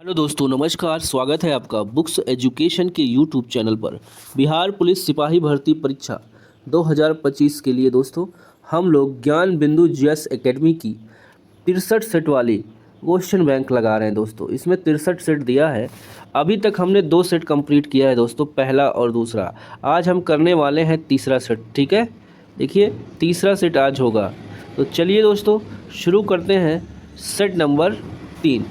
Hello दोस्तों, नमस्कार। स्वागत है आपका बुक्स एजुकेशन के यूट्यूब चैनल पर। बिहार पुलिस सिपाही भर्ती परीक्षा 2025 के लिए दोस्तों हम लोग ज्ञान बिंदु जीएस एकेडमी की 63 सेट वाली क्वेश्चन बैंक लगा रहे हैं दोस्तों। इसमें 63 सेट दिया है। अभी तक हमने 2 सेट कंप्लीट किया है दोस्तों, पहला और दूसरा। आज हम करने वाले हैं तीसरा सेट। ठीक है, देखिए तीसरा सेट आज होगा। तो चलिए दोस्तों शुरू करते हैं सेट नंबर 3।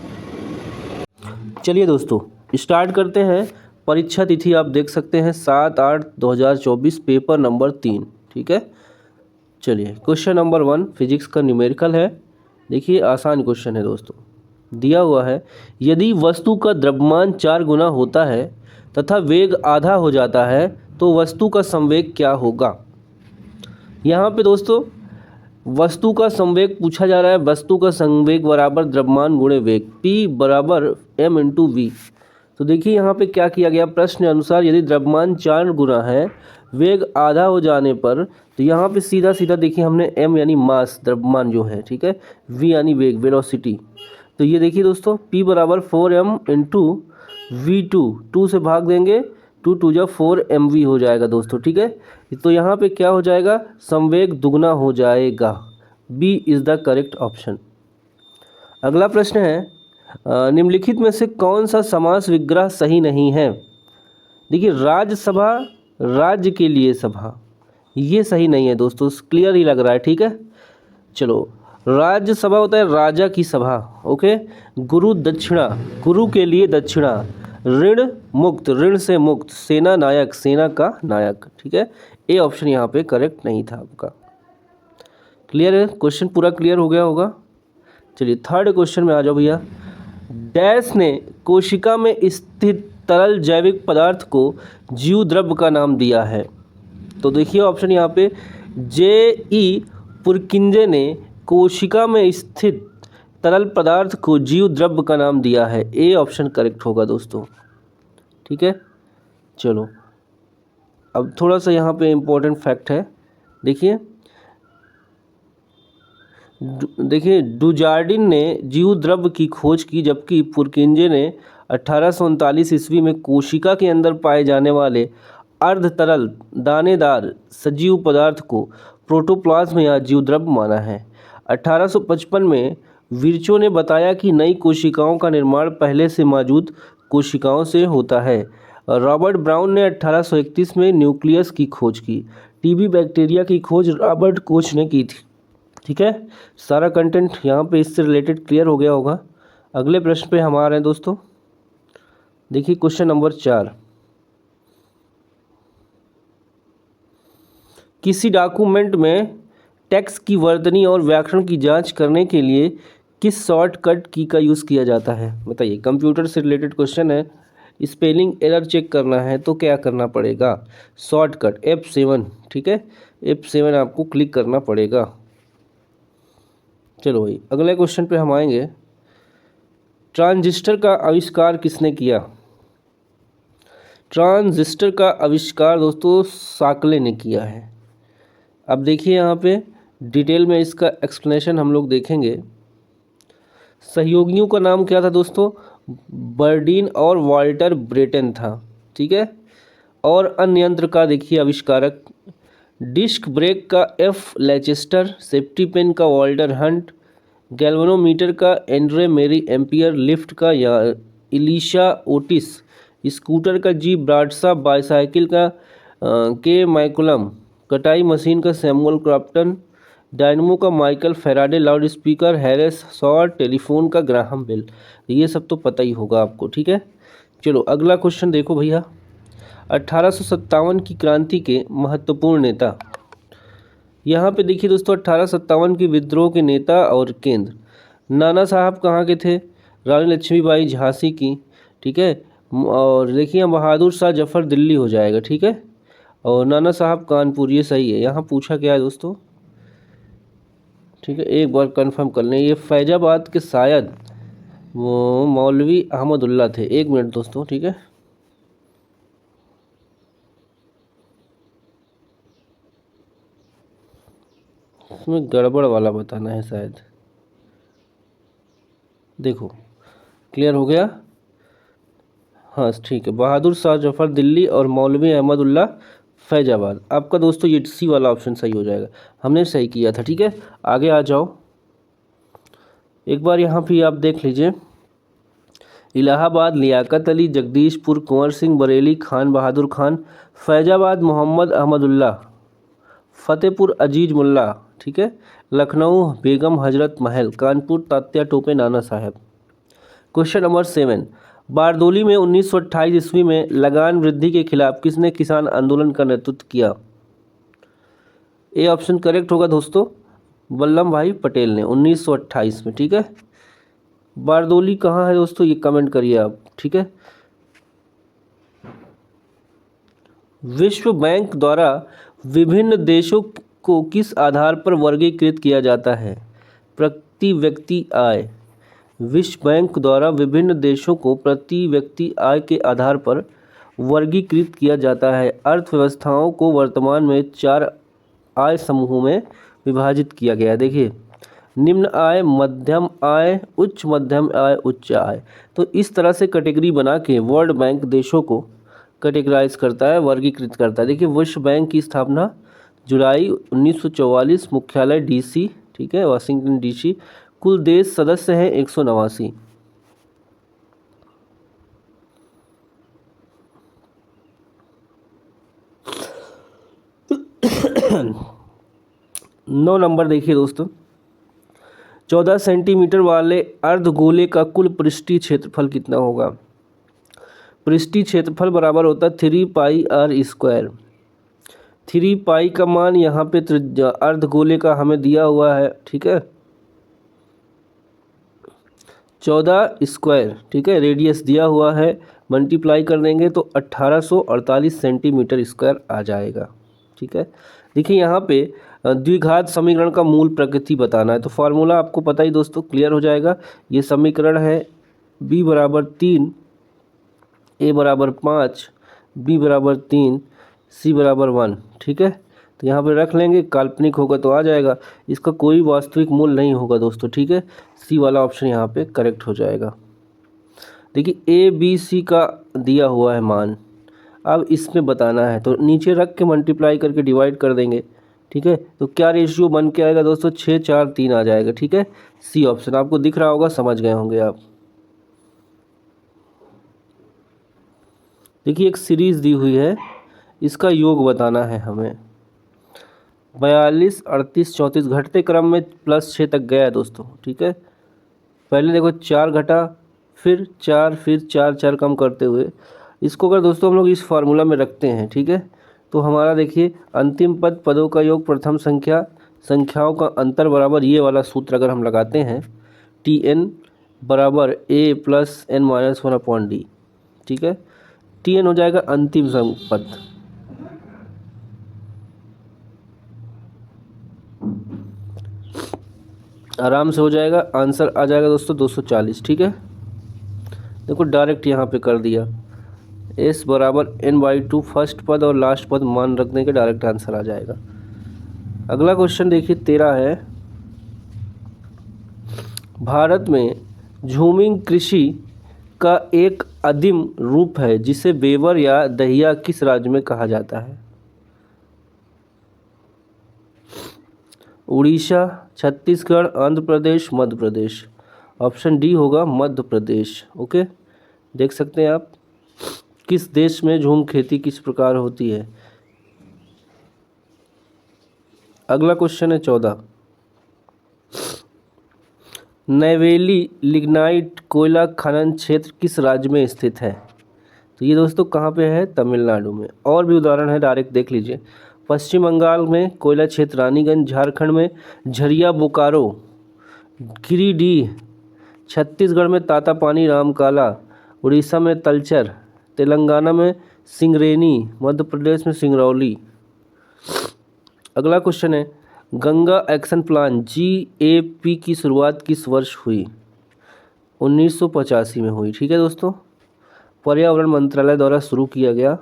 चलिए दोस्तों स्टार्ट करते हैं। परीक्षा तिथि आप देख सकते हैं 7/8/2024, पेपर नंबर 3। ठीक है, चलिए क्वेश्चन नंबर 1 फिजिक्स का न्यूमेरिकल है। देखिए आसान क्वेश्चन है दोस्तों। दिया हुआ है यदि वस्तु का द्रव्यमान 4 गुना होता है तथा वेग आधा हो जाता है तो वस्तु का संवेग क्या होगा। यहाँ पे दोस्तों वस्तु का संवेग पूछा जा रहा है। वस्तु का संवेग बराबर द्रव्यमान गुणे वेग, P बराबर m इंटू वी। तो देखिए यहाँ पे क्या किया गया, प्रश्न अनुसार यदि द्रव्यमान 4 गुना है, वेग आधा हो जाने पर, तो यहाँ पे सीधा सीधा देखिए हमने m यानी मास द्रव्यमान जो है, ठीक है, v यानी वेग वेलोसिटी। तो ये देखिए दोस्तों P बराबर 4m इंटू V2, 2 से भाग देंगे, 2 2 जा 4mv हो जाएगा दोस्तों। ठीक है, तो यहाँ पे क्या हो जाएगा, संवेग दुगना हो जाएगा। B is the correct option. अगला प्रश्न है निम्नलिखित में से कौन सा समास विग्रह सही नहीं है। देखिए राज्यसभा, राज्य के लिए सभा, ये सही नहीं है दोस्तों, क्लियर ही लग रहा है। ठीक है, चलो राज्यसभा होता है राजा की सभा। ओके, गुरु दक्षिणा, गुरु के लिए दक्षिणा। ऋण मुक्त, ऋण से मुक्त। सेना नायक, सेना का नायक। ठीक है, ए ऑप्शन यहाँ पे करेक्ट नहीं था आपका। क्लियर है, क्वेश्चन पूरा क्लियर हो गया होगा। चलिए थर्ड क्वेश्चन में आ जाओ भैया। डैश ने कोशिका में स्थित तरल जैविक पदार्थ को जीव द्रव्य का नाम दिया है। तो देखिए ऑप्शन यहाँ पे J.E. पुरकिंजे ने कोशिका में स्थित तरल पदार्थ को जीव द्रव्य का नाम दिया है। ए ऑप्शन करेक्ट होगा दोस्तों। ठीक है, चलो अब थोड़ा सा यहाँ पे इम्पोर्टेंट फैक्ट है। देखिए डुजार्डिन ने जीव द्रव्य की खोज की, जबकि पुरकिंजे ने 1839 ईस्वी में कोशिका के अंदर पाए जाने वाले अर्ध तरल दानेदार सजीव पदार्थ को प्रोटोप्लाज्म या जीवद्रव्य माना है। 1855 में विर्चो ने बताया कि नई कोशिकाओं का निर्माण पहले से मौजूद कोशिकाओं से होता है। रॉबर्ट ब्राउन ने 1831 में न्यूक्लियस की खोज की। टीबी बैक्टीरिया की खोज रॉबर्ट कोच ने की थी। ठीक है, सारा कंटेंट यहाँ पे इससे रिलेटेड क्लियर हो गया होगा। अगले प्रश्न पे हम आ रहे हैं दोस्तों। देखिए क्वेश्चन नंबर 4। किसी डॉक्यूमेंट में टेक्स्ट की वर्तनी और व्याकरण की जांच करने के लिए किस शॉर्टकट की का यूज़ किया जाता है, बताइए। कंप्यूटर से रिलेटेड क्वेश्चन है। स्पेलिंग एरर चेक करना है तो क्या करना पड़ेगा, शॉर्टकट F7। ठीक है, F7 आपको क्लिक करना पड़ेगा। चलो भाई अगले क्वेश्चन पे हम आएंगे। ट्रांजिस्टर का आविष्कार किसने किया। ट्रांजिस्टर का आविष्कार दोस्तों साकले ने किया है। अब देखिए यहाँ पे डिटेल में इसका एक्सप्लेनेशन हम लोग देखेंगे। सहयोगियों का नाम क्या था दोस्तों, बर्डीन और वाल्टर ब्रेटन था। ठीक है, और अन्य यंत्र का देखिए आविष्कारक, डिस्क ब्रेक का F लेचेस्टर, सेफ्टी पेन का वाल्टर हंट, गैल्वेनोमीटर का एंड्रे मेरी एम्पियर, लिफ्ट का या इलिशा ओटिस, स्कूटर का G ब्राडसा, बाईसाइकिल का के माइकुलम, कटाई मशीन का सैमुअल क्रॉम्पटन, डायनमो का Michael Faraday, loudspeaker Harris सॉर, टेलीफोन का ग्राहम बेल। ये सब तो पता ही होगा आपको। ठीक है, चलो अगला क्वेश्चन देखो भैया। 1857 की क्रांति के महत्वपूर्ण नेता। यहाँ पे देखिए दोस्तों 1857 के विद्रोह के नेता और केंद्र। नाना साहब कहाँ के थे, रानी लक्ष्मीबाई झांसी की। ठीक है, और देखिए बहादुर शाह जफर दिल्ली हो जाएगा। ठीक है, और नाना साहब कानपुर, ये सही है। यहाँ पूछा क्या है दोस्तों, ठीक है, एक बार कंफर्म कर लें। ये फैजाबाद के शायद वो मौलवी अहमदुल्ला थे। एक मिनट दोस्तों, ठीक है। इसमें गड़बड़ वाला बताना है शायद। देखो क्लियर हो गया। हाँ ठीक है, बहादुर शाह जफर दिल्ली और मौलवी अहमदुल्ला फैजाबाद। आपका दोस्तों ये सी वाला ऑप्शन सही हो जाएगा, हमने सही किया था। ठीक है, आगे आ जाओ। एक बार यहाँ भी आप देख लीजिए, इलाहाबाद लियाकत अली, जगदीशपुर कुंवर सिंह, बरेली खान बहादुर खान, फैजाबाद मोहम्मद अहमदुल्ला, फतेहपुर अजीज मुल्ला, ठीक है, लखनऊ बेगम हजरत महल, कानपुर तात्या टोपे नाना साहब। क्वेश्चन नंबर 7, बारदोली में 1928 ईस्वी में लगान वृद्धि के खिलाफ किसने किसान आंदोलन का नेतृत्व किया? ए ऑप्शन करेक्ट होगा दोस्तों, वल्लभ भाई पटेल ने 1928 में। ठीक है, बारदोली कहाँ है दोस्तों, ये कमेंट करिए आप। ठीक है, विश्व बैंक द्वारा विभिन्न देशों को किस आधार पर वर्गीकृत किया जाता है? प्रति व्यक्ति आय। विश्व बैंक द्वारा विभिन्न देशों को प्रति व्यक्ति आय के आधार पर वर्गीकृत किया जाता है। अर्थव्यवस्थाओं को वर्तमान में 4 आय समूहों में विभाजित किया गया है। देखिए, निम्न आय, मध्यम आय, उच्च मध्यम आय, उच्च आय। तो इस तरह से कैटेगरी बना के वर्ल्ड बैंक देशों को कैटेगराइज करता है, वर्गीकृत करता है। देखिए, विश्व बैंक की स्थापना जुलाई 1944, मुख्यालय DC, ठीक है, वाशिंगटन DC। कुल देश सदस्य हैं 189। नौ नंबर देखिए दोस्तों, 14 सेंटीमीटर वाले अर्धगोले का कुल पृष्ठीय क्षेत्रफल कितना होगा? पृष्ठीय क्षेत्रफल बराबर होता है 3πr²। 3π का मान यहाँ पे अर्धगोले का हमें दिया हुआ है। ठीक है, 14 स्क्वायर, ठीक है, रेडियस दिया हुआ है, मल्टीप्लाई कर देंगे तो 1848 सेंटीमीटर स्क्वायर आ जाएगा। ठीक है, देखिए यहाँ पे द्विघात समीकरण का मूल प्रकृति बताना है, तो फार्मूला आपको पता ही दोस्तों, क्लियर हो जाएगा। ये समीकरण है b बराबर 3, a बराबर 5, b बराबर 3, c बराबर 1। ठीक है, तो यहाँ पे रख लेंगे, काल्पनिक होगा तो आ जाएगा, इसका कोई वास्तविक मूल नहीं होगा दोस्तों। ठीक है, सी वाला ऑप्शन यहाँ पे करेक्ट हो जाएगा। देखिए, ए बी सी का दिया हुआ है मान, अब इसमें बताना है, तो नीचे रख के मल्टीप्लाई करके डिवाइड कर देंगे। ठीक है, तो क्या रेशियो बन के आएगा दोस्तों? 6, 4, 3 आ जाएगा। ठीक है, सी ऑप्शन आपको दिख रहा होगा, समझ गए होंगे आप। देखिए, एक सीरीज दी हुई है, इसका योग बताना है हमें। 42, 38, 34 घटते क्रम में +6 तक गया है दोस्तों। ठीक है, पहले देखो 4 घटा, फिर 4, फिर 4, 4 कम करते हुए इसको अगर दोस्तों हम लोग इस फार्मूला में रखते हैं, ठीक है, तो हमारा देखिए अंतिम पद पदों का योग प्रथम संख्याओं का अंतर बराबर ये वाला सूत्र अगर हम लगाते हैं, Tn बराबर a + n - 1/d। ठीक है, Tn हो जाएगा अंतिम पद। आराम से हो जाएगा, आंसर आ जाएगा दोस्तों 240। ठीक है, देखो डायरेक्ट यहाँ पे कर दिया, s बराबर n/2 फर्स्ट पद और लास्ट पद मान रखने के डायरेक्ट आंसर आ जाएगा। अगला क्वेश्चन देखिए 13 है, भारत में झूमिंग कृषि का एक आदिम रूप है जिसे बेवर या दहिया किस राज्य में कहा जाता है? उड़ीसा, छत्तीसगढ़, आंध्र प्रदेश, मध्य प्रदेश। ऑप्शन डी होगा मध्य प्रदेश। ओके, देख सकते हैं आप किस देश में झूम खेती किस प्रकार होती है। अगला क्वेश्चन है 14, नैवेली लिग्नाइट कोयला खनन क्षेत्र किस राज्य में स्थित है? तो ये दोस्तों कहाँ पे है? तमिलनाडु में। और भी उदाहरण है, डायरेक्ट देख लीजिए। पश्चिम बंगाल में कोयला क्षेत्र रानीगंज, झारखंड में झरिया बोकारो, गिरिडीह, छत्तीसगढ़ में तातापानी रामकाला, उड़ीसा में तलचर, तेलंगाना में सिंगरेनी, मध्य प्रदेश में सिंगरौली। अगला क्वेश्चन है, गंगा एक्शन प्लान GAP की शुरुआत किस वर्ष हुई? 1985 में हुई। ठीक है दोस्तों, पर्यावरण मंत्रालय द्वारा शुरू किया गया।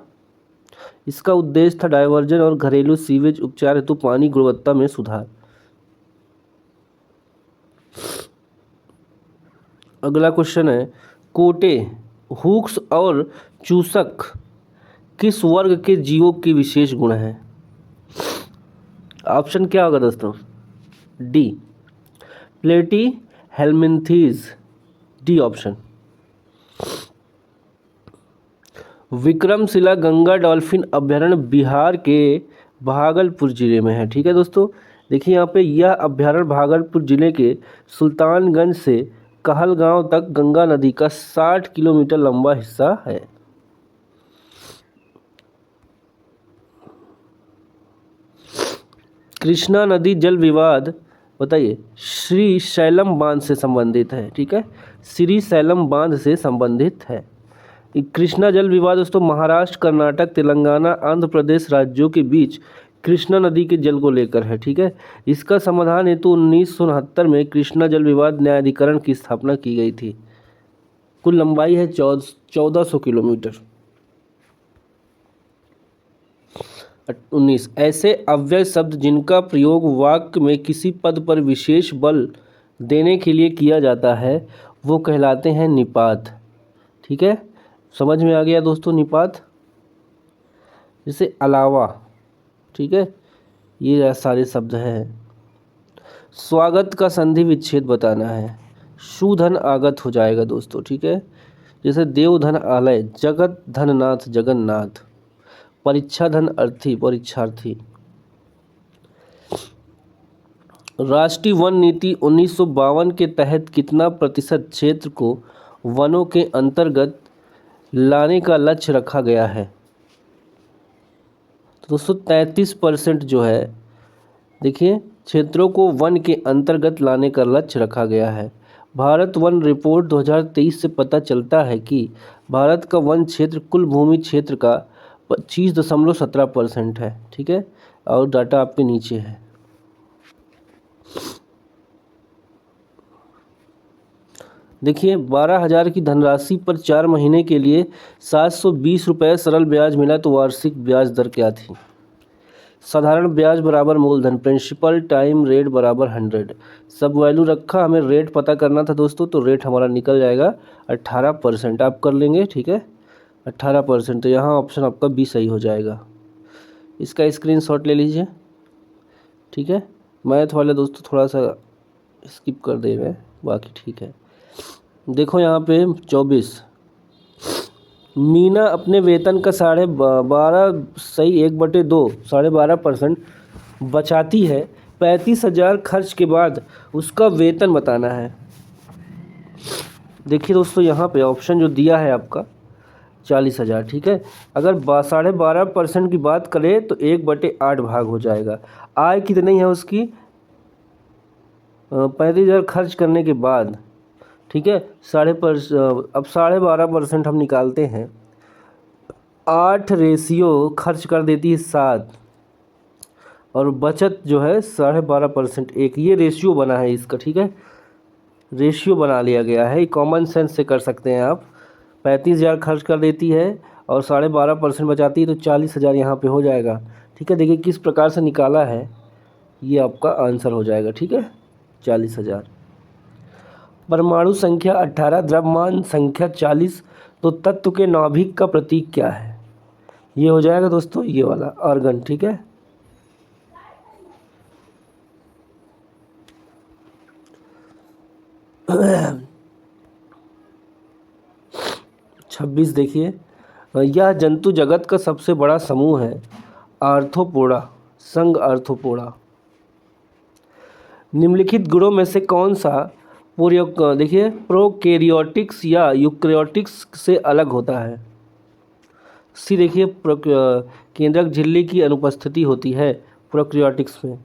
इसका उद्देश्य था डायवर्जन और घरेलू सीवेज उपचार हेतु पानी गुणवत्ता में सुधार। अगला क्वेश्चन है, कोटे हुक्स और चूसक किस वर्ग के जीवों के विशेष गुण हैं? ऑप्शन क्या होगा दोस्तों? डी प्लेटी helminths, D option. Vikramshila Ganga dolphin अभयारण्य बिहार के भागलपुर जिले में है। ठीक है दोस्तों, देखिए यहाँ पे यह अभयारण्य भागलपुर जिले के सुल्तानगंज से कहलगांव तक गंगा नदी का 60 किलोमीटर लंबा हिस्सा है। कृष्णा नदी जल विवाद बताइए श्री शैलम बांध से संबंधित है। ठीक है, श्री शैलम बांध से संबंधित है। कृष्णा जल विवाद दोस्तों महाराष्ट्र, कर्नाटक, तेलंगाना, आंध्र प्रदेश राज्यों के बीच कृष्णा नदी के जल को लेकर है। ठीक है, इसका समाधान हेतु 1969 में कृष्णा जल विवाद न्यायाधिकरण की स्थापना की गई थी। कुल लंबाई है 1400 किलोमीटर। 19 ऐसे अव्यय शब्द जिनका प्रयोग वाक्य में किसी पद पर विशेष बल देने के लिए किया जाता है वो कहलाते हैं निपात। ठीक है, समझ में आ गया दोस्तों निपात? जैसे अलावा, ठीक है, ये सारे शब्द हैं। स्वागत का संधि विच्छेद बताना है। सुधन आगत हो जाएगा दोस्तों। ठीक है, जैसे देवधन आलय, जगत धननाथ जगन्नाथ, परीक्षा धन अर्थी परीक्षार्थी। राष्ट्रीय वन नीति 1952 के तहत कितना प्रतिशत क्षेत्र को वनों के अंतर्गत लाने का लक्ष्य रखा गया है? तो दोस्तों 33% जो है, देखिए क्षेत्रों को वन के अंतर्गत लाने का लक्ष्य रखा गया है। भारत वन रिपोर्ट 2023 से पता चलता है कि भारत का वन क्षेत्र कुल भूमि क्षेत्र का 25.17% है। ठीक है, और डाटा आपके नीचे है। देखिए 12,000 की धनराशि पर 4 महीने के लिए 720 रुपये सरल ब्याज मिला तो वार्षिक ब्याज दर क्या थी? साधारण ब्याज बराबर मूलधन, प्रिंसिपल टाइम रेट बराबर 100। सब वैल्यू रखा, हमें रेट पता करना था दोस्तों, तो रेट हमारा निकल जाएगा 18%। आप कर लेंगे, ठीक है, 18%। तो यहाँ ऑप्शन आपका बी सही हो जाएगा। इसका स्क्रीनशॉट ले लीजिए। ठीक है, मैथ वाले दोस्तों थोड़ा सा स्किप कर दे रहे हैं, बाकी ठीक है। देखो यहाँ पे 24, मीना अपने वेतन का 12.5 सही 1/2 12.5% बचाती है। 35,000 खर्च के बाद उसका वेतन बताना है। देखिए दोस्तों यहाँ पे ऑप्शन जो दिया है आपका 40,000। ठीक है, अगर 12.5% की बात करें तो 1/8 भाग हो जाएगा। आय कितनी है उसकी? 35,000 खर्च करने के बाद। ठीक है, अब 12.5% हम निकालते हैं। 8 रेशियो खर्च कर देती है 7, और बचत जो है 12.5% 1। ये रेशियो बना है इसका। ठीक है, रेशियो बना लिया गया है, कॉमन सेंस से कर सकते हैं आप। 35,000 खर्च कर देती है और 12.5% बचाती है, तो 40,000 यहाँ पे हो जाएगा। ठीक है, देखिए किस प्रकार से निकाला है, ये आपका आंसर हो जाएगा। ठीक है, 40,000। परमाणु संख्या 18, द्रव्यमान संख्या 40, तो तत्व के नाभिक का प्रतीक क्या है? ये हो जाएगा दोस्तों ये वाला आर्गन। ठीक है, छब्बीस देखिए, यह जंतु जगत का सबसे बड़ा समूह है। आर्थ्रोपोडा, संघ आर्थ्रोपोडा। निम्नलिखित गुणों में से कौन सा देखिए प्रोकैरियोटिक्स या यूकैरियोटिक्स से अलग होता है? सी देखिए केंद्रक झिल्ली की अनुपस्थिति होती है प्रोकैरियोटिक्स में।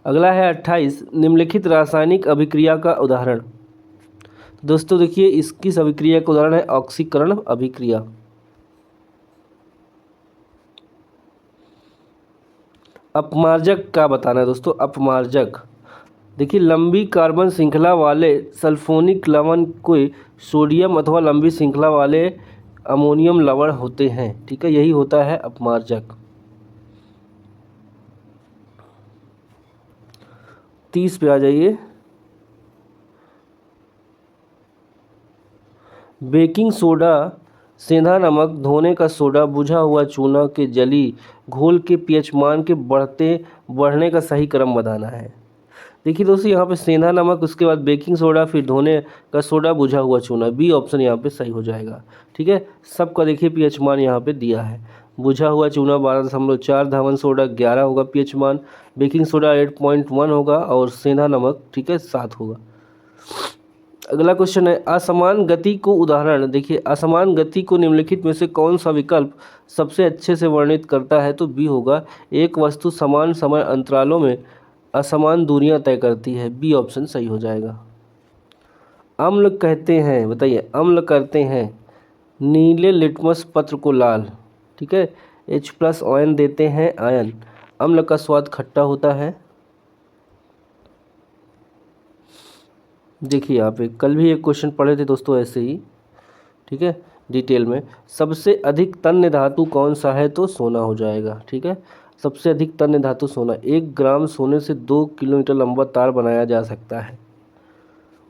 अगला है 28, निम्नलिखित रासायनिक अभिक्रिया का उदाहरण। दोस्तों देखिए इसकी अभिक्रिया का उदाहरण है ऑक्सीकरण अभिक्रिया। अपमार्जक का बताना है दोस्तों, अपमार्जक। देखिए लंबी कार्बन श्रृंखला वाले सल्फोनिक लवण को सोडियम अथवा लंबी श्रृंखला वाले अमोनियम लवण होते हैं। ठीक है, यही होता है अपमार्जक। 30 पे आ जाइए। बेकिंग सोडा, सेंधा नमक, धोने का सोडा, बुझा हुआ चूना के जली घोल के पीएच मान के बढ़ने का सही क्रम बताना है। देखिए दोस्तों, यहाँ पे सेंधा नमक, उसके बाद बेकिंग सोडा, फिर धोने का सोडा, बुझा हुआ चूना। बी ऑप्शन यहाँ पे सही हो जाएगा। ठीक है, सबका देखिए पीएच मान यहाँ पे दिया है। बुझा हुआ चूना 12.4, धावन सोडा 11 होगा पीएच मान, बेकिंग सोडा 8.1 होगा और सेंधा नमक ठीक है 7 होगा। अगला क्वेश्चन है, असमान गति को उदाहरण। देखिए, असमान गति को निम्नलिखित में से कौन सा विकल्प सबसे अच्छे से वर्णित करता है? तो बी होगा, एक वस्तु समान समय अंतरालों में असमान दूरियां तय करती है। बी ऑप्शन सही हो जाएगा। अम्ल कहते हैं, बताइए, अम्ल करते हैं नीले लिटमस पत्र को लाल। ठीक है, H+ आयन देते हैं आयन। अम्ल का स्वाद खट्टा होता है। देखिए यहाँ पे कल भी एक क्वेश्चन पढ़े थे दोस्तों ऐसे ही, ठीक है, डिटेल में। सबसे अधिक तन्य धातु कौन सा है? तो सोना हो जाएगा। ठीक है, सबसे अधिक तन्य धातु सोना। 1 ग्राम सोने से 2 किलोमीटर लंबा तार बनाया जा सकता है।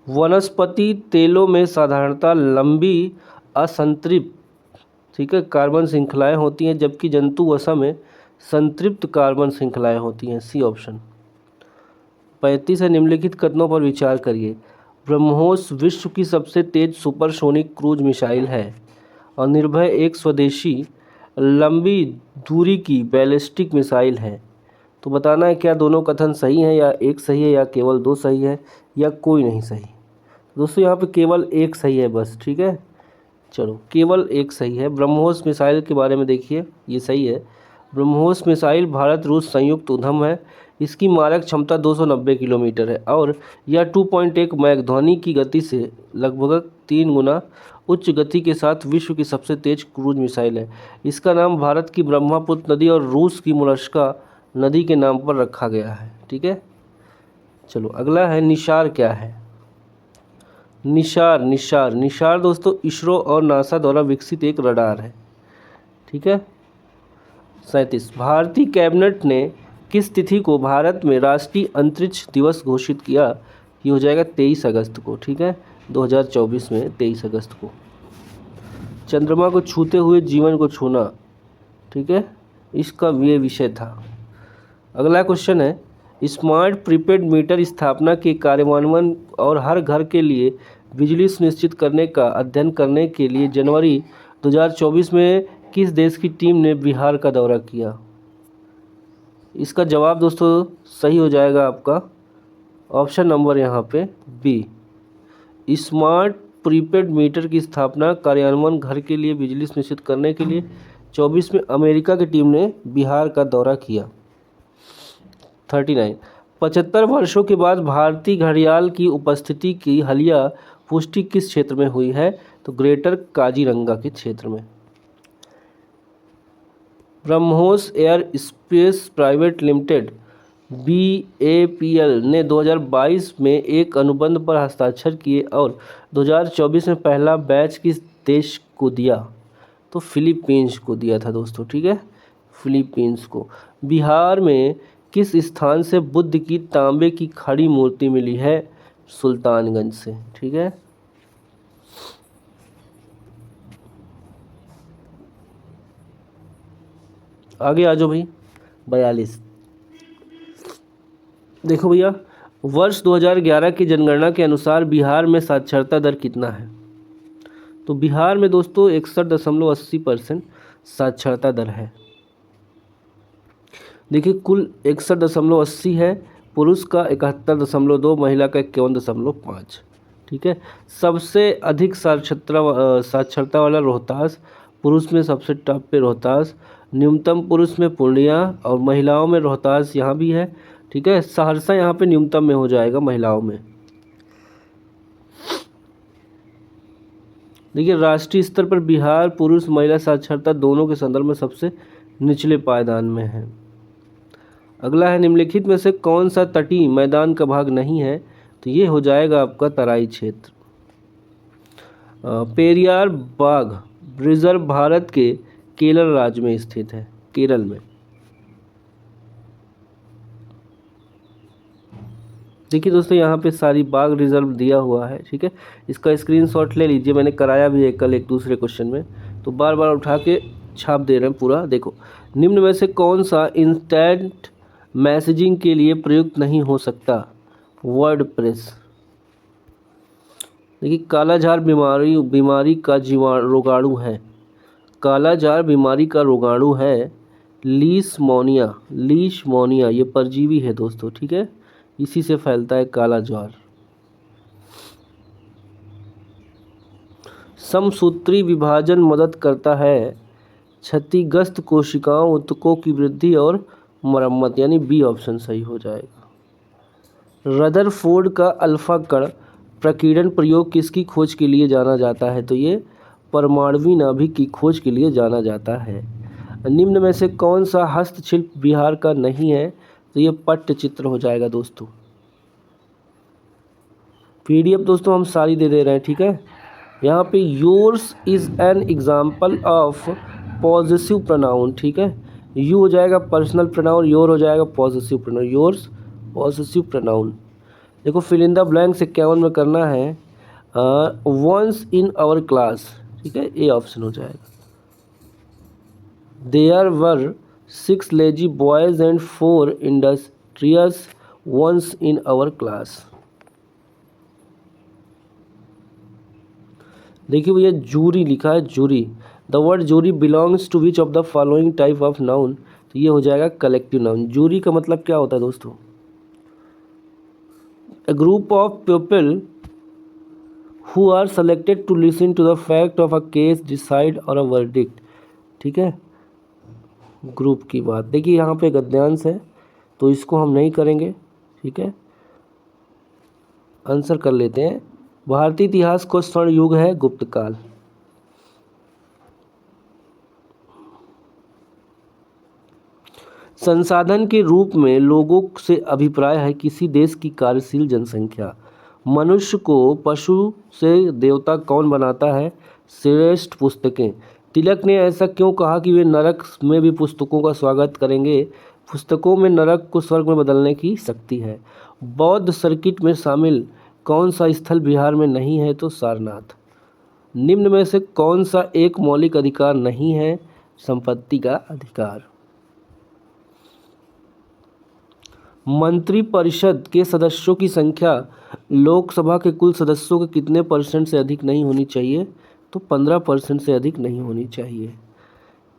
वनस्पति तेलों में साधारणतः लंबी असंतृप्त ठीक है कार्बन श्रृंखलाएं होती हैं, जबकि जंतु वसा में संतृप्त कार्बन श्रृंखलाएं होती हैं। C option. 35 है, निम्नलिखित कथनों पर विचार करिए। ब्रह्मोस विश्व की सबसे तेज सुपरसोनिक क्रूज मिसाइल है और निर्भय एक स्वदेशी लंबी दूरी की बैलिस्टिक मिसाइल है। तो बताना है क्या दोनों कथन सही हैं, या एक सही है, या केवल 2 सही है, या कोई नहीं सही। दोस्तों यहाँ पे केवल एक सही है बस। ठीक है, चलो केवल एक सही है। ब्रह्मोस मिसाइल के बारे में देखिए, ये सही है। ब्रह्मोस मिसाइल भारत रूस संयुक्त उद्यम है। इसकी मारक क्षमता 290 किलोमीटर है और यह 2.1 मैक ध्वनि की गति से लगभग 3 गुना उच्च गति के साथ विश्व की सबसे तेज क्रूज मिसाइल है। इसका नाम भारत की ब्रह्मपुत्र नदी और रूस की मुलस्का नदी के नाम पर रखा गया है। ठीक है, चलो अगला है, निशार क्या है? निशार दोस्तों इसरो और नासा द्वारा विकसित एक रडार है। ठीक है। 37, भारतीय कैबिनेट ने किस तिथि को भारत में राष्ट्रीय अंतरिक्ष दिवस घोषित किया? ये हो जाएगा 23 अगस्त को। ठीक है, 2024 में 23 अगस्त को। चंद्रमा को छूते हुए जीवन को छूना, ठीक है, इसका ये विषय था। अगला क्वेश्चन है, स्मार्ट प्रीपेड मीटर स्थापना के कार्यान्वयन और हर घर के लिए बिजली सुनिश्चित करने का अध्ययन करने के लिए जनवरी 2024 में किस देश की टीम ने बिहार का दौरा किया? इसका जवाब दोस्तों सही हो जाएगा आपका ऑप्शन नंबर यहाँ पे बी। स्मार्ट प्रीपेड मीटर की स्थापना कार्यान्वयन घर के लिए बिजली सुनिश्चित करने के लिए 24 में अमेरिका की टीम ने बिहार का दौरा किया। 39, 75 वर्षों के बाद भारतीय घड़ियाल की उपस्थिति की हालिया पुष्टि किस क्षेत्र में हुई है? तो ग्रेटर काजीरंगा के क्षेत्र में। BrahMos air space private limited BAPL ने 2022 में एक अनुबंध पर हस्ताक्षर किए और 2024 में पहला बैच किस देश को दिया? तो फिलीपींस को दिया था दोस्तों। ठीक है, फिलीपींस को। बिहार में किस स्थान से बुद्ध की तांबे की खड़ी मूर्ति मिली है? सुल्तानगंज से। ठीक है, आगे आ जाओ भाई। 42, देखो भैया, वर्ष 2011 की जनगणना के अनुसार बिहार में साक्षरता दर कितना है? तो बिहार में दोस्तों 61.80% साक्षरता दर है। देखिए, कुल 61.80 है, पुरुष का 71.2, महिला का 51.5। ठीक है, सबसे अधिक साक्षरता वाला रोहतास, पुरुष में सबसे टॉप पे रोहतास, न्यूनतम पुरुष में पूर्णिया और महिलाओं में रोहतास यहाँ भी है। ठीक है, सहरसा यहाँ पे न्यूनतम में हो जाएगा महिलाओं में। देखिए, राष्ट्रीय स्तर पर बिहार पुरुष महिला साक्षरता दोनों के संदर्भ में सबसे निचले पायदान में है। अगला है, निम्नलिखित में से कौन सा तटीय मैदान का भाग नहीं है? तो ये हो जाएगा आपका तराई क्षेत्र। पेरियार बाघ रिजर्व भारत के केरल राज्य में स्थित है, केरल में। देखिए दोस्तों यहाँ पे सारी बाग रिजर्व दिया हुआ है, ठीक है। इसका स्क्रीनशॉट ले लीजिए, मैंने कराया भी है कल एक दूसरे क्वेश्चन में, तो बार बार उठा के छाप दे रहे हैं पूरा। देखो, निम्न में से कौन सा इंस्टेंट मैसेजिंग के लिए प्रयुक्त नहीं हो सकता? वर्डप्रेस। देखिए, कालाजार बीमारी का रोगाणु है, कालाजार बीमारी का रोगाणु है लीशमोनिया, ये परजीवी है दोस्तों, ठीक है, इसी से फैलता है कालाजार। समसूत्री विभाजन मदद करता है क्षतिग्रस्त कोशिकाओं ऊतकों की वृद्धि और मरम्मत, यानी बी ऑप्शन सही हो जाएगा। रदरफोर्ड का अल्फा कण प्रकीर्णन प्रयोग किसकी खोज के लिए जाना जाता है? तो ये परमाणुवी नाभिक की खोज के लिए जाना जाता है। निम्न में से कौन सा हस्तशिल्प बिहार का नहीं है? तो ये पट्टचित्र हो जाएगा दोस्तों। पीडीएफ दोस्तों हम सारी दे रहे हैं, ठीक है। यहाँ पे yours is an example of possessive pronoun, ठीक है। यू हो जाएगा पर्सनल प्रोनाउन, योर हो जाएगा possessive pronoun, yours possessive pronoun. देखो, फिल इन द ब्लैंक 51 में करना है वंस इन आवर क्लास, ठीक है, ए ऑप्शन हो जाएगा। There were 6 lazy boys and 4 industrious ones in our class. देखिए भैया, जूरी लिखा है, jury. The word jury belongs to which of the following type of noun? तो ये हो जाएगा कलेक्टिव नाउन। जूरी का मतलब क्या होता है दोस्तों? A group of people who are selected to listen to the fact of a case, decide or a verdict, ठीक है। ग्रुप की बात, देखिए यहाँ पे गद्यांश है तो इसको हम नहीं करेंगे, ठीक है। आंसर कर लेते हैं। भारतीय इतिहास को स्वर्ण युग है गुप्त काल। संसाधन के रूप में लोगों से अभिप्राय है किसी देश की कार्यशील जनसंख्या। मनुष्य को पशु से देवता कौन बनाता है? श्रेष्ठ पुस्तकें। तिलक ने ऐसा क्यों कहा कि वे नरक में भी पुस्तकों का स्वागत करेंगे? पुस्तकों में नरक को स्वर्ग में बदलने की शक्ति है। बौद्ध सर्किट में शामिल कौन सा स्थल बिहार में नहीं है? तो सारनाथ। निम्न में से कौन सा एक मौलिक अधिकार नहीं है? संपत्ति का अधिकार। मंत्रिपरिषद के सदस्यों की संख्या लोकसभा के कुल सदस्यों के कितने % से अधिक नहीं होनी चाहिए? तो 15% से अधिक नहीं होनी चाहिए।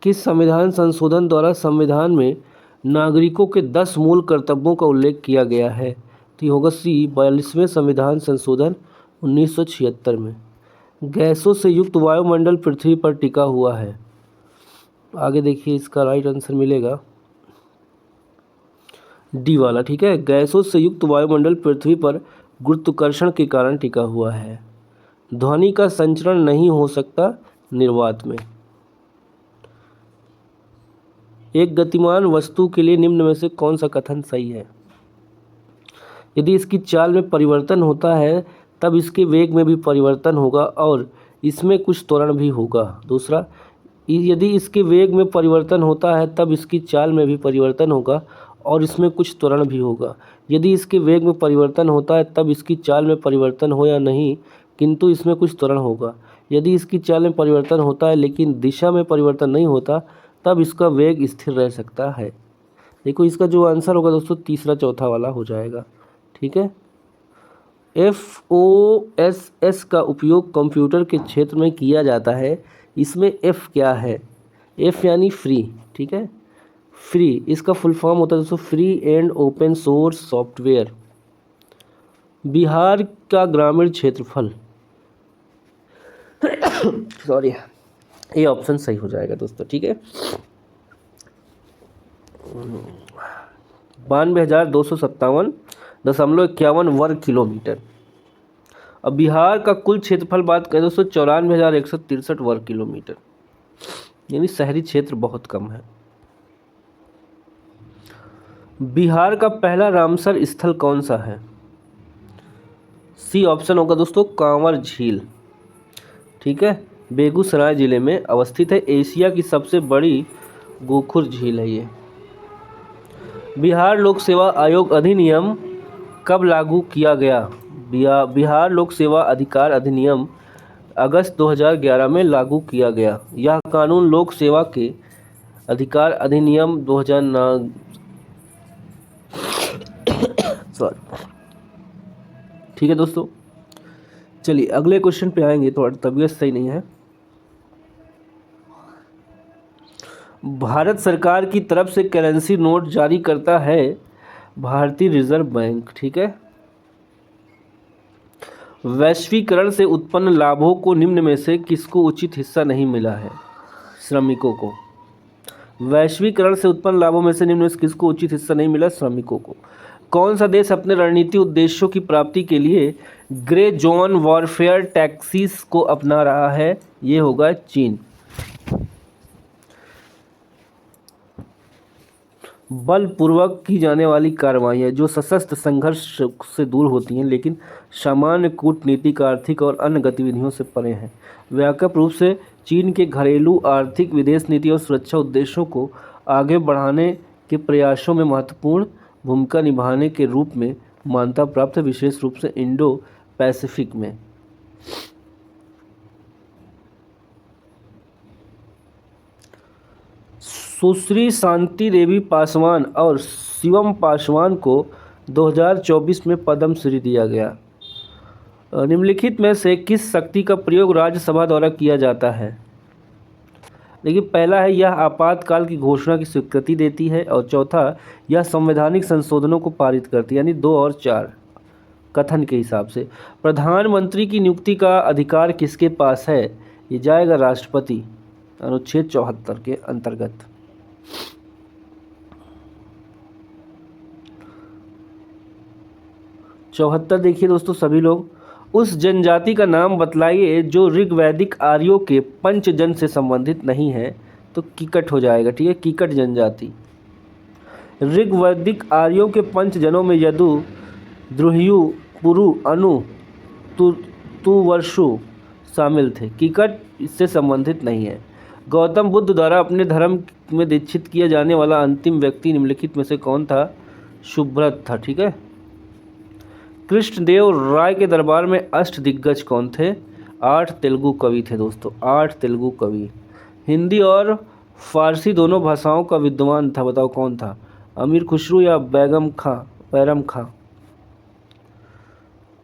किस संविधान संशोधन द्वारा संविधान में नागरिकों के 10 मूल कर्तव्यों का उल्लेख किया गया है? तो ये होगा सी, 42वें संविधान संशोधन 1976 में। गैसों से युक्त वायुमंडल पृथ्वी पर टिका हुआ है। आगे देखिए, इसका राइट आंसर मिलेगा डी वाला, ठीक है। गैसों से युक्त वायुमंडल पृथ्वी पर गुरुत्वाकर्षण के कारण टिका हुआ है। ध्वनि का संचरण नहीं हो सकता निर्वात में। एक गतिमान वस्तु के लिए निम्न में से कौन सा कथन सही है? यदि इसकी चाल में परिवर्तन होता है तब इसके वेग में भी परिवर्तन होगा और इसमें कुछ त्वरण भी होगा। दूसरा, यदि इसके वेग में परिवर्तन होता है तब इसकी चाल में भी परिवर्तन होगा और इसमें कुछ त्वरण भी होगा। यदि इसके वेग में परिवर्तन होता है तब इसकी चाल में परिवर्तन हो या नहीं, किंतु इसमें कुछ त्वरण होगा। यदि इसकी चाल में परिवर्तन होता है लेकिन दिशा में परिवर्तन नहीं होता तब इसका वेग स्थिर रह सकता है। देखो, इसका जो आंसर होगा दोस्तों तीसरा चौथा वाला हो जाएगा, ठीक है। FOSS का उपयोग कंप्यूटर के क्षेत्र में किया जाता है। इसमें F क्या है? F यानी फ्री, ठीक है। फ्री, इसका फुल फॉर्म होता है दोस्तों free and open source software. Bihar का ग्रामीण क्षेत्रफल सॉरी, ये ऑप्शन सही हो जाएगा दोस्तों, ठीक है। 92,257.51 वर्ग किलोमीटर। अब बिहार का कुल क्षेत्रफल बात करें दोस्तों 94,163 वर्ग किलोमीटर, यानी शहरी क्षेत्र बहुत कम है। बिहार का पहला रामसर स्थल कौन सा है? सी ऑप्शन होगा दोस्तों कांवर झील, ठीक है। बेगूसराय जिले में अवस्थित है। एशिया की सबसे बड़ी गोखुर झील है ये। बिहार लोक सेवा आयोग अधिनियम कब लागू किया गया? बिहार लोक सेवा अधिकार अधिनियम अगस्त 2011 में लागू किया गया। यह कानून लोक सेवा के अधिकार अधिनियम 2009 सॉरी। ठीक है दोस्तों, चलिए अगले क्वेश्चन पे आएंगे। थोड़ा तबीयत सही नहीं है। भारत सरकार की तरफ से करेंसी नोट जारी करता है भारतीय रिजर्व बैंक। ठीक है। वैश्वीकरण से उत्पन्न लाभों को निम्न में से किसको उचित हिस्सा नहीं मिला है? श्रमिकों को। वैश्वीकरण से उत्पन्न लाभों में से निम्न में से किसको उचित हिस्सा नहीं मिला? श्रमिकों को। कौन सा देश अपने रणनीतिक उद्देश्यों की प्राप्ति के लिए ग्रे जोन वॉरफेयर टैक्टिक्स को अपना रहा है? ये होगा चीन। बलपूर्वक की जाने वाली कार्रवाइयाँ जो सशस्त्र संघर्ष से दूर होती हैं लेकिन सामान्य कूटनीतिक, आर्थिक और अन्य गतिविधियों से परे हैं, व्यापक रूप से चीन के घरेलू आर्थिक, विदेश नीति और सुरक्षा उद्देश्यों को आगे बढ़ाने के प्रयासों में महत्वपूर्ण भूमिका निभाने के रूप में मान्यता प्राप्त है, विशेष रूप से इंडो पैसिफिक में। सुश्री शांति देवी पासवान और शिवम पासवान को 2024 में पद्म श्री दिया गया। निम्नलिखित में से किस शक्ति का प्रयोग राज्यसभा द्वारा किया जाता है? देखिए, पहला है यह आपातकाल की घोषणा की स्वीकृति देती है, और चौथा यह संवैधानिक संशोधनों को पारित करती है, यानी 2 और 4 कथन के हिसाब से। प्रधानमंत्री की नियुक्ति का अधिकार किसके पास है? ये जाएगा राष्ट्रपति, अनुच्छेद 74 के अंतर्गत। चौहत्तर देखिए दोस्तों सभी लोग। उस जनजाति का नाम बतलाइए जो ऋग्वैदिक आर्यों के पंचजन से संबंधित नहीं है, तो कीकट हो जाएगा। ठीक है, कीकट जनजाति। ऋग्वैदिक आर्यों के पंचजनों में यदु, द्रुह्यु, पुरु, अनु, तुवर्षु शामिल थे। कीकट इससे संबंधित नहीं है। गौतम बुद्ध द्वारा अपने धर्म में दीक्षित किया जाने वाला अंतिम व्यक्ति निम्नलिखित में से कौन था? सुब्रत था। ठीक है। कृष्णदेव राय के दरबार में अष्टदिग्गज कौन थे? 8 तेलुगु कवि थे दोस्तों, 8 तेलुगु कवि। हिंदी और फारसी दोनों भाषाओं का विद्वान था, बताओ कौन था? अमीर खुसरो या बैरम खां?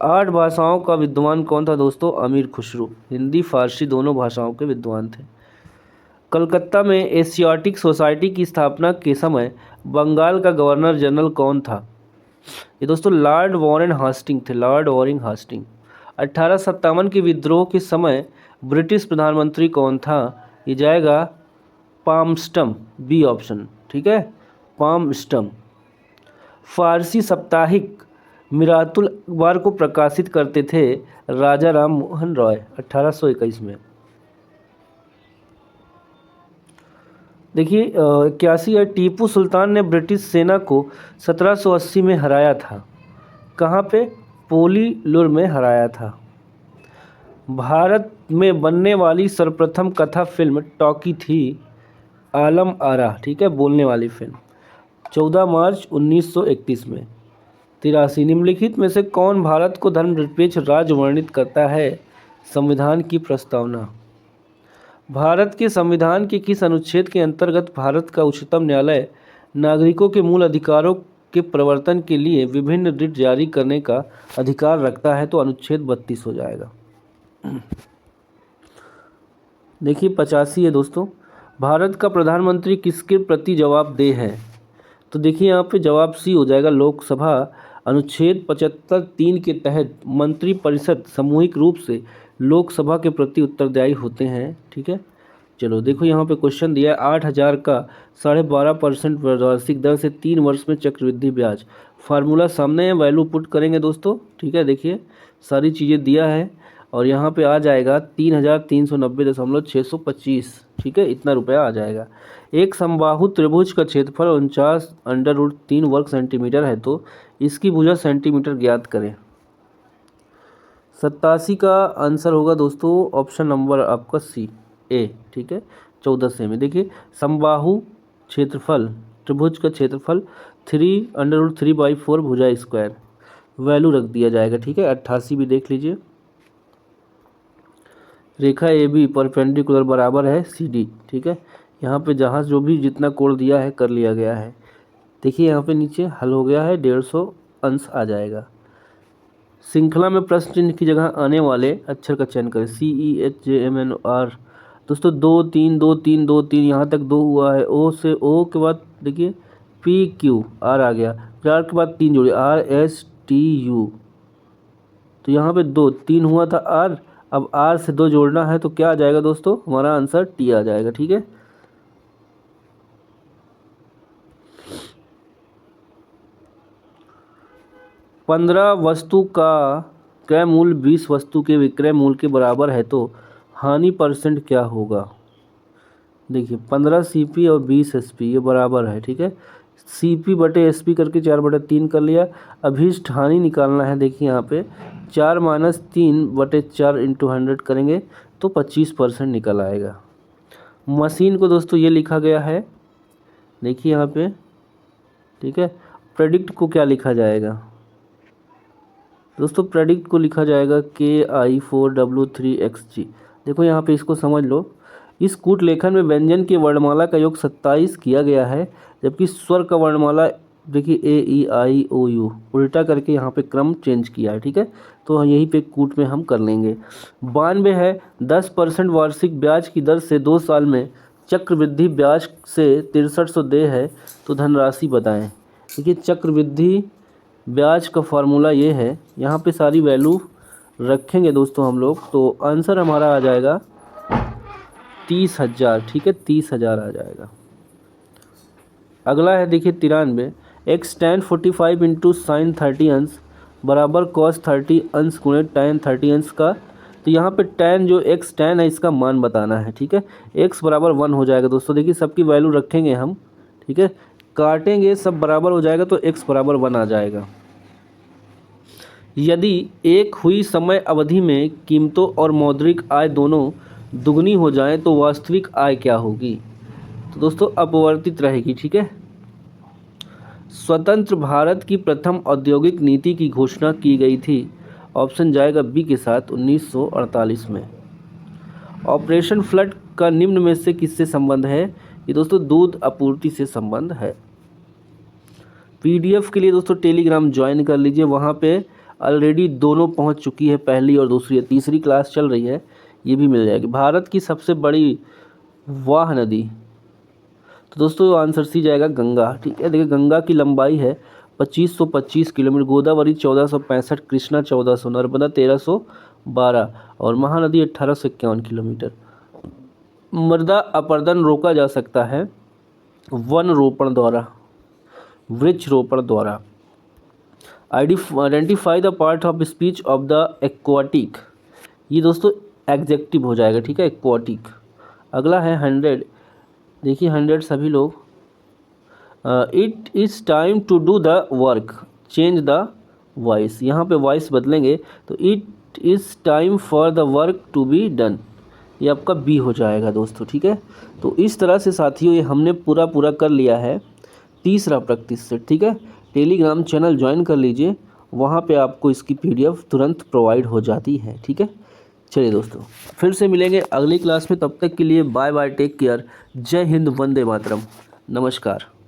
8 भाषाओं का विद्वान कौन था दोस्तों? अमीर खुसरो। हिंदी फारसी दोनों भाषाओं के विद्वान थे। कलकत्ता में एशियाटिक सोसाइटी की स्थापना के समय बंगाल का गवर्नर जनरल कौन था? ये दोस्तों लॉर्ड वॉरेन हास्टिंग थे, लॉर्ड वॉरेन हास्टिंग। 1857 के विद्रोह के समय ब्रिटिश प्रधानमंत्री कौन था? ये जाएगा पामस्टम, बी ऑप्शन। ठीक है, पामस्टम। फारसी साप्ताहिक मिरातुल अखबार को प्रकाशित करते थे राजा राम मोहन रॉय 1821 में। देखिए 81 है, टीपू सुल्तान ने ब्रिटिश सेना को 1780 में हराया था। कहाँ पे? पोलीलुर में हराया था। भारत में बनने वाली सर्वप्रथम कथा फिल्म टॉकी थी आलम आरा। ठीक है, बोलने वाली फिल्म 14 मार्च 1931 में। 83 निम्नलिखित में से कौन भारत को धर्मनिरपेक्ष राज्य वर्णित करता है? संविधान की प्रस्तावना। भारत के संविधान के किस अनुच्छेद के अंतर्गत भारत का उच्चतम न्यायालय नागरिकों के मूल अधिकारों के प्रवर्तन के लिए विभिन्न रिट जारी करने का अधिकार रखता है? तो अनुच्छेद 32 हो जाएगा। देखिए 85 है दोस्तों, भारत का प्रधानमंत्री किसके प्रति जवाबदेह है? तो देखिए यहाँ पे जवाब सी हो जाएगा, लोकसभा। अनुच्छेद 75(3) के तहत मंत्रिपरिषद सामूहिक रूप से लोकसभा के प्रति उत्तरदायी होते हैं। ठीक है, चलो देखो यहाँ पे क्वेश्चन दिया है 8,000 का 12.5% वार्षिक दर से 3 वर्ष में चक्रवृद्धि ब्याज। फार्मूला सामने है, वैल्यू पुट करेंगे दोस्तों। ठीक है, देखिए सारी चीज़ें दिया है और यहाँ पे आ जाएगा 3,390.625। ठीक है, इतना रुपया आ जाएगा। एक समबाहु त्रिभुज का क्षेत्रफल 49√3 वर्ग सेंटीमीटर है, तो इसकी भुजा सेंटीमीटर ज्ञात करें। 87 का आंसर होगा दोस्तों ऑप्शन नंबर आपका सी, ए। ठीक है, 14 से में देखिए समबाहु क्षेत्रफल त्रिभुज का क्षेत्रफल 3√3/4 भुजा स्क्वायर। वैल्यू रख दिया जाएगा, ठीक है। 88 भी देख लीजिए। रेखा ए बी परपेंडिकुलर बराबर है सी डी, ठीक है। यहाँ पे जहाँ जो भी जितना कोण दिया है कर लिया गया है। देखिए यहाँ पे नीचे हल हो गया है, 150 अंश आ जाएगा। श्रृंखला में प्रश्न चिन्ह की जगह आने वाले अक्षर का चयन करें। CEHJMNR दोस्तों 2 3 2 3 2 3 यहाँ तक 2 हुआ है। ओ से ओ के बाद देखिए PQ R आ गया, फिर R के बाद 3 जोड़िए RSTU, तो यहाँ पे 2 3 हुआ था R, अब R से 2 जोड़ना है तो क्या आ जाएगा दोस्तों, हमारा आंसर T आ जाएगा, ठीक है। पंद्रह वस्तु का क्रय मूल्य 20 वस्तु के विक्रय मूल्य के बराबर है तो हानि % क्या होगा। देखिए 15 CP और 20 SP ये बराबर है, ठीक है। CP बटे SP करके 4/3 कर लिया। अभीष्ट हानि निकालना है, देखिए यहाँ पे 4 - 3/4 × 100 करेंगे तो 25% निकल आएगा। मशीन को दोस्तों ये लिखा गया है, देखिए यहाँ पे, ठीक है। प्रेडिक्ट को क्या लिखा जाएगा दोस्तों, प्रेडिक्ट को लिखा जाएगा KI4W3XG। देखो यहाँ पे इसको समझ लो। इस कूट लेखन में व्यंजन के वर्णमाला का योग 27 किया गया है, जबकि स्वर का वर्णमाला देखिए AEIOU उल्टा करके यहाँ पे क्रम चेंज किया है, ठीक है। तो यहीं पे कूट में हम कर लेंगे। 92 है 10% वार्षिक ब्याज की दर से 2 साल में चक्रवृद्धि ब्याज से 6300 दे है तो धनराशि बताएं। देखिए चक्रवृद्धि ब्याज का फार्मूला ये है, यहाँ पे सारी वैल्यू रखेंगे दोस्तों हम लोग, तो आंसर हमारा आ जाएगा 30,000, ठीक है। 30,000 आ जाएगा। अगला है देखिए 93, x tan 45 × sin 30 अंश बराबर cos 30 अंश गुणे tan 30 अंश का। तो यहाँ पे tan जो x tan है इसका मान बताना है, ठीक है। x बराबर 1 हो जाएगा दोस्तों। देखिए सबकी वैल्यू रखेंगे हम, ठीक है, काटेंगे सब बराबर हो जाएगा तो x बराबर 1 आ जाएगा। यदि एक हुई समय अवधि में कीमतों और मौद्रिक आय दोनों दुगनी हो जाए तो वास्तविक आय क्या होगी। तो दोस्तों अपवर्तित रहेगी, ठीक है। स्वतंत्र भारत की प्रथम औद्योगिक नीति की घोषणा की गई थी, ऑप्शन जाएगा बी के साथ 1948 में। ऑपरेशन फ्लड का निम्न में से किससे संबंध है। ये दोस्तों दूध आपूर्ति से संबंध है। PDF के लिए दोस्तों टेलीग्राम ज्वाइन कर लीजिए, वहाँ पे ऑलरेडी दोनों पहुंच चुकी है, पहली और दूसरी, तीसरी क्लास चल रही है, ये भी मिल जाएगी। भारत की सबसे बड़ी वाह नदी, तो दोस्तों आंसर सी जाएगा गंगा, ठीक है। देखिए गंगा की लंबाई है 2525 किलोमीटर, गोदावरी 1465, कृष्णा 1400, नर्मदा 1312 और महानदी 1851 किलोमीटर। मृदा अपरदन रोका जा सकता है वन रोपण द्वारा, वृक्ष रोपण द्वारा। Identify the part of speech of the aquatic, ये दोस्तों एग्जेक्टिव हो जाएगा, ठीक है, एक्वाटिक। अगला है 100, देखिए 100 सभी लोग। It is time to do the work, change the voice, यहाँ पे वॉइस बदलेंगे तो it is time for the work to be done, ये आपका बी हो जाएगा दोस्तों, ठीक है। तो इस तरह से साथियों ये हमने पूरा कर लिया है तीसरा प्रतिशत, ठीक है। टेलीग्राम चैनल ज्वाइन कर लीजिए, वहाँ पे आपको इसकी PDF तुरंत प्रोवाइड हो जाती है, ठीक है। चलिए दोस्तों फिर से मिलेंगे अगली क्लास में, तब तक के लिए बाय बाय, टेक केयर, जय हिंद, वंदे मातरम, नमस्कार।